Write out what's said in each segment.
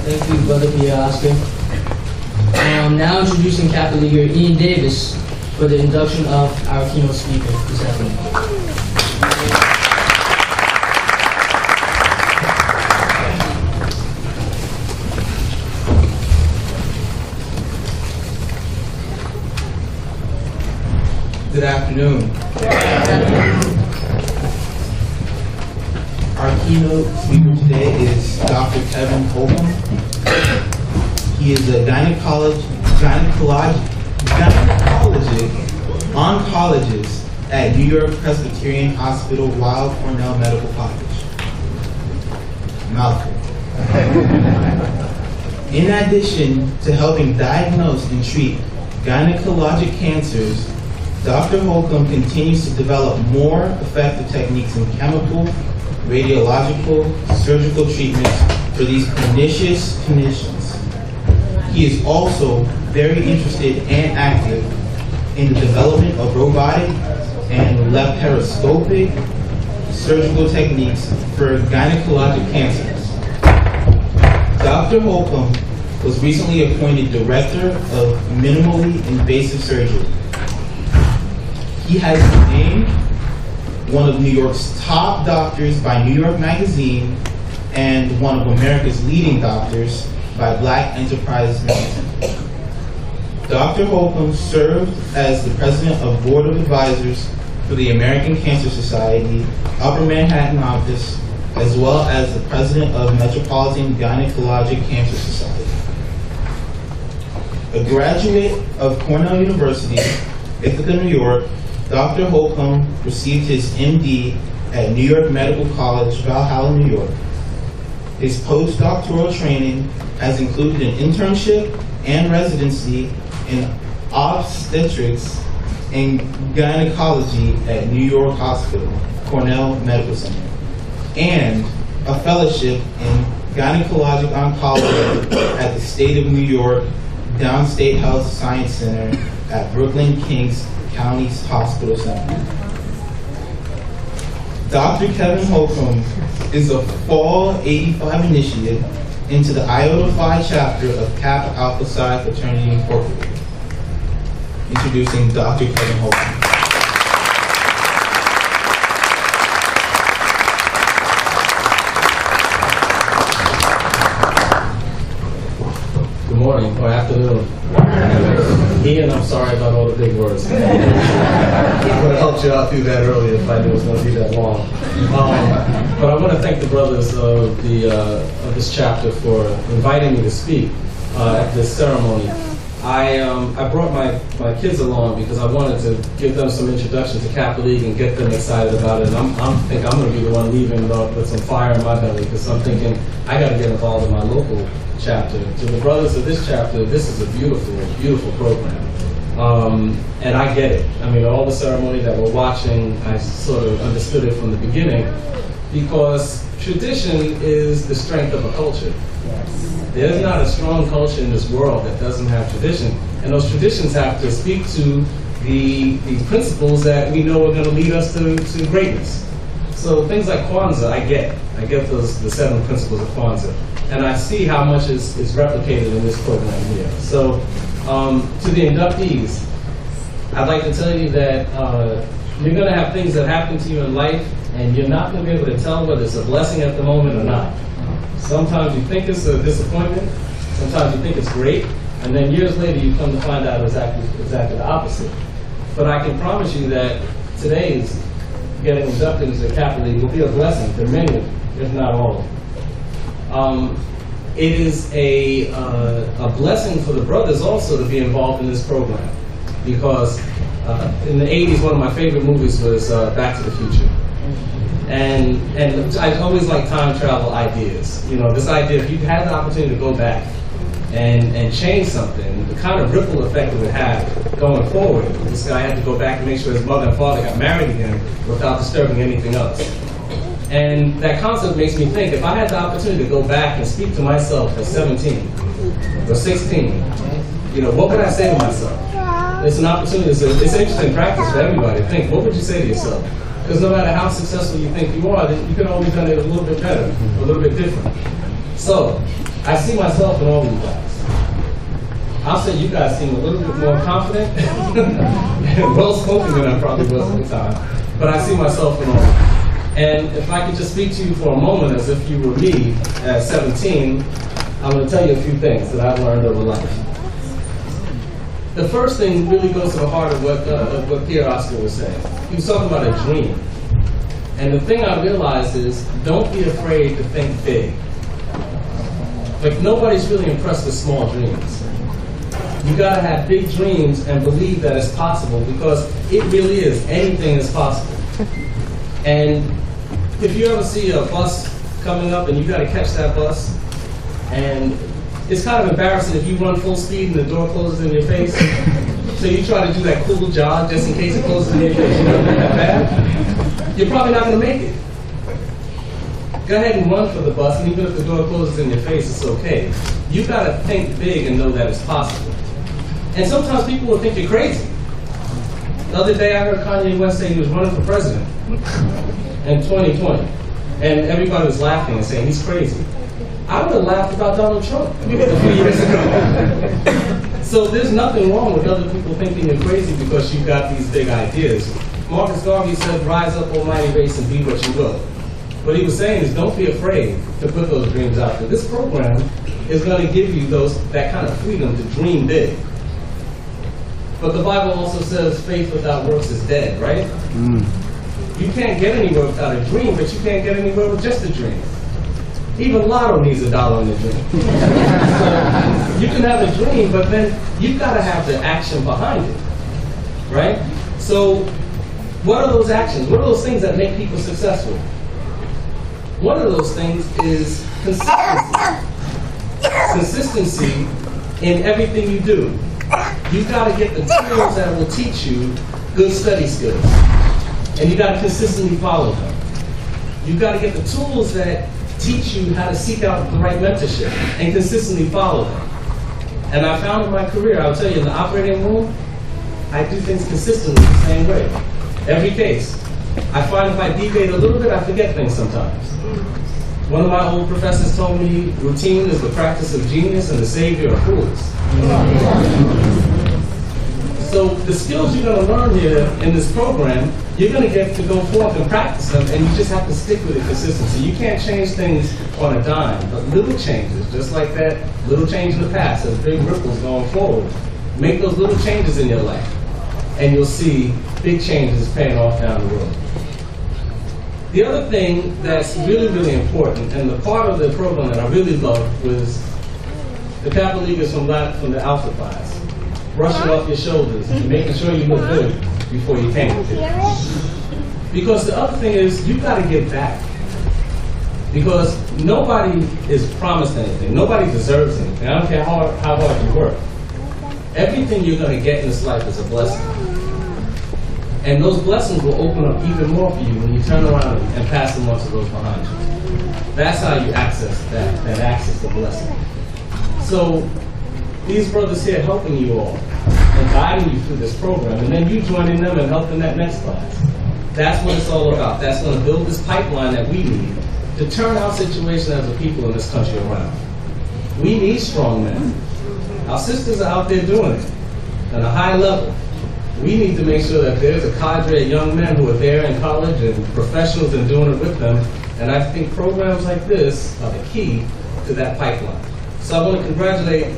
Thank you, Brother Pierre Oscar. Now introducing Kappa Leaguer Ian Davis for the induction of our keynote speaker this afternoon. Good afternoon. Our keynote speaker today is Dr. Kevin Holcomb. He is a oncologist at New York Presbyterian Hospital, Weill Cornell Medical College. Mouthful. In addition to helping diagnose and treat gynecologic cancers, Dr. Holcomb continues to develop more effective techniques in chemical, radiological, surgical treatments for these pernicious conditions. He is also very interested and active in the development of robotic and laparoscopic surgical techniques for gynecologic cancers. Dr. Holcomb was recently appointed Director of Minimally Invasive Surgery. He has been named one of New York's top doctors by New York Magazine and one of America's leading doctors by Black Enterprise Magazine. Dr. Holcomb served as the President of Board of Advisors for the American Cancer Society, Upper Manhattan office, as well as the President of Metropolitan Gynecologic Cancer Society. A graduate of Cornell University, Ithaca, New York, Dr. Holcomb received his MD at New York Medical College, Valhalla, New York. His postdoctoral training has included an internship and residency in obstetrics and gynecology at New York Hospital, Cornell Medical Center, and a fellowship in gynecologic oncology at the State of New York Downstate Health Science Center at Brooklyn Kings County's Hospital Center. Dr. Kevin Holcomb is a Fall 85 initiate into the Iota Phi chapter of Kappa Alpha Psi Fraternity Incorporated. Introducing Dr. Kevin Holcomb. Good morning or afternoon. Ian, I'm sorry about all the big words. I would have helped you out through that earlier if I knew it was going to be that long. But I want to thank the brothers of this chapter for inviting me to speak at this ceremony. I brought my kids along because I wanted to give them some introduction to Kappa League and get them excited about it. And I think I'm going to be the one leaving with some fire in my belly because I'm thinking I got to get involved in my local chapter. To the brothers of this chapter, this is a beautiful, beautiful program. And I get it. I mean, all the ceremony that we're watching, I sort of understood it from the beginning because tradition is the strength of a culture. There's not a strong culture in this world that doesn't have tradition. And those traditions have to speak to the principles that we know are going to lead us to greatness. So things like Kwanzaa, I get the 7 principles of Kwanzaa. And I see how much is replicated in this program here. So to the inductees, I'd like to tell you that you're going to have things that happen to you in life, and you're not going to be able to tell whether it's a blessing at the moment or not. Sometimes you think it's a disappointment, sometimes you think it's great, and then years later you come to find out exactly the opposite. But I can promise you that today's getting inducted into the Kappa League will be a blessing to many of you, if not all of you. It is a blessing for the brothers also to be involved in this program because in the 80s, one of my favorite movies was Back to the Future. And I always like time travel ideas. You know, this idea, if you had the opportunity to go back and change something, the kind of ripple effect it would have going forward. This guy had to go back and make sure his mother and father got married again without disturbing anything else. And that concept makes me think, if I had the opportunity to go back and speak to myself at 17 or 16, you know, what would I say to myself? It's an opportunity, it's an interesting practice for everybody to think, what would you say to yourself? Because no matter how successful you think you are, you could always done it a little bit better, a little bit different. So, I see myself in all of you guys. I'll say you guys seem a little bit more confident and well-spoken than I probably was at the time. But I see myself in all of you. And if I could just speak to you for a moment as if you were me at 17, I'm going to tell you a few things that I've learned over life. The first thing really goes to the heart of what Pierre Oscar was saying. He was talking about a dream. And the thing I realized is, don't be afraid to think big. Like, nobody's really impressed with small dreams. You gotta have big dreams and believe that it's possible, because it really is. Anything is possible. And if you ever see a bus coming up and you gotta catch that bus, and it's kind of embarrassing if you run full speed and the door closes in your face, so you try to do that cool jog just in case it closes in your face. You know that bad? You're probably not gonna make it. Go ahead and run for the bus, and even if the door closes in your face, it's okay. You gotta think big and know that it's possible. And sometimes people will think you're crazy. The other day I heard Kanye West say he was running for president in 2020. And everybody was laughing and saying he's crazy. I would have laughed about Donald Trump a few years ago. So there's nothing wrong with other people thinking you're crazy because you've got these big ideas. Marcus Garvey said, rise up, almighty race, and be what you will. What he was saying is, don't be afraid to put those dreams out there. This program is going to give you that kind of freedom to dream big. But the Bible also says faith without works is dead, right? You can't get anywhere without a dream, but you can't get anywhere with just a dream. Even Lotto needs $1 in the dream. So you can have a dream, but then you've got to have the action behind it, right? So what are those actions? What are those things that make people successful? One of those things is consistency. Consistency in everything you do. You've got to get the tools that will teach you good study skills. And you've got to consistently follow them. You've got to get the tools that teach you how to seek out the right mentorship and consistently follow them. And I found in my career, I'll tell you, in the operating room, I do things consistently the same way. Every case. I find if I deviate a little bit, I forget things sometimes. One of my old professors told me, routine is the practice of genius and the savior of fools. So the skills you're going to learn here in this program, you're going to get to go forth and practice them, and you just have to stick with it consistently. You can't change things on a dime, but little changes, just like that little change in the past, has big ripples going forward. Make those little changes in your life, and you'll see big changes paying off down the road. The other thing that's really, really important, and the part of the program that I really loved, was the Kappa leaders from the Alpha class. Brushing off your shoulders and making sure you look good before you came here. Because the other thing is, you've got to give back. Because nobody is promised anything. Nobody deserves anything. I don't care how hard you work. Everything you're going to get in this life is a blessing. And those blessings will open up even more for you when you turn around and pass them on to those behind you. That's how you access that access to blessing. So these brothers here helping you all and guiding you through this program, and then you joining them and helping that next class. That's what it's all about. That's going to build this pipeline that we need to turn our situation as a people in this country around. We need strong men. Our sisters are out there doing it at a high level. We need to make sure that there's a cadre of young men who are there in college and professionals and doing it with them. And I think programs like this are the key to that pipeline. So I want to congratulate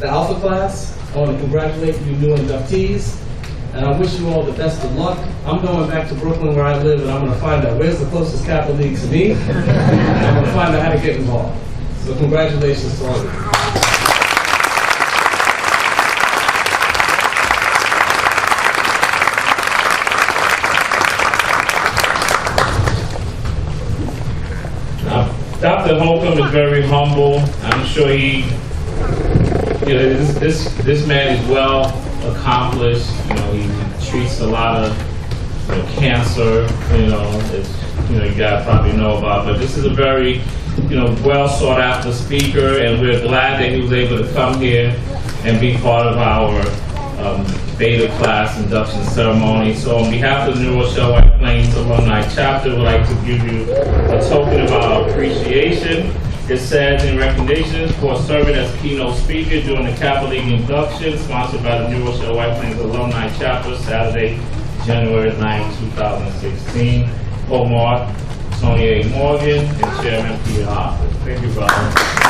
the Alpha class. I want to congratulate you new inductees. And I wish you all the best of luck. I'm going back to Brooklyn where I live, and I'm going to find out where's the closest Kappa League to me. And I'm going to find out how to get involved. So congratulations to all of you. Dr. Holcomb is very humble. I'm sure he, this man is well accomplished. He treats a lot of cancer. You guys probably know about. But this is a very, well sought after speaker, and we're glad that he was able to come here and be part of our beta class induction ceremony. So on behalf of the New Rochelle White Plains Alumni Chapter, we'd like to give you a token of our appreciation It says in recognition for serving as keynote speaker during the Kappa League induction, sponsored by the New Rochelle White Plains Alumni Chapter, Saturday, January 9, 2016. Co-mark Tony A. Morgan and Chairman Peter Hoffman. Thank you, brother.